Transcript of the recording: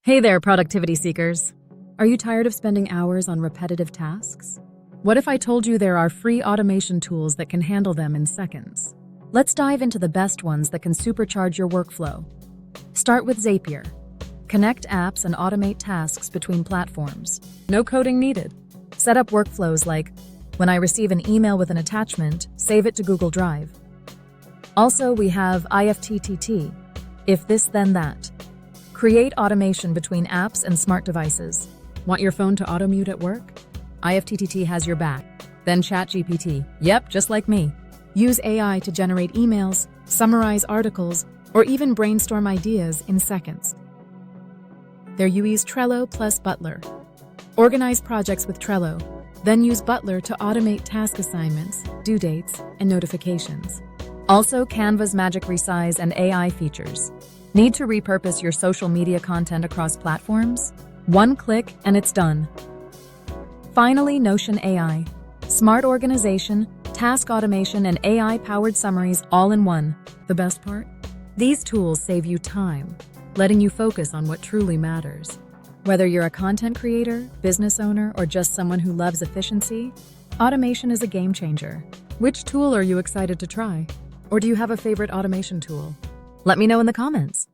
Hey there, productivity seekers. Are you tired of spending hours on repetitive tasks? What if I told you there are free automation tools that can handle them in seconds? Let's dive into the best ones that can supercharge your workflow. Start with Zapier. Connect apps and automate tasks between platforms. No coding needed. Set up workflows like, when I receive an email with an attachment, save it to Google Drive. Also, we have IFTTT. If this, then that. Create automation between apps and smart devices. Want your phone to auto-mute at work? IFTTT has your back. Then ChatGPT. Yep, just like me. Use AI to generate emails, summarize articles, or even brainstorm ideas in seconds. There you use Trello plus Butler. Organize projects with Trello, then use Butler to automate task assignments, due dates, and notifications. Also, Canva's Magic Resize and AI features. Need to repurpose your social media content across platforms? One click and it's done. Finally, Notion AI. Smart organization, task automation, and AI-powered summaries all in one. The best part? These tools save you time, letting you focus on what truly matters. Whether you're a content creator, business owner, or just someone who loves efficiency, automation is a game changer. Which tool are you excited to try? Or do you have a favorite automation tool? Let me know in the comments.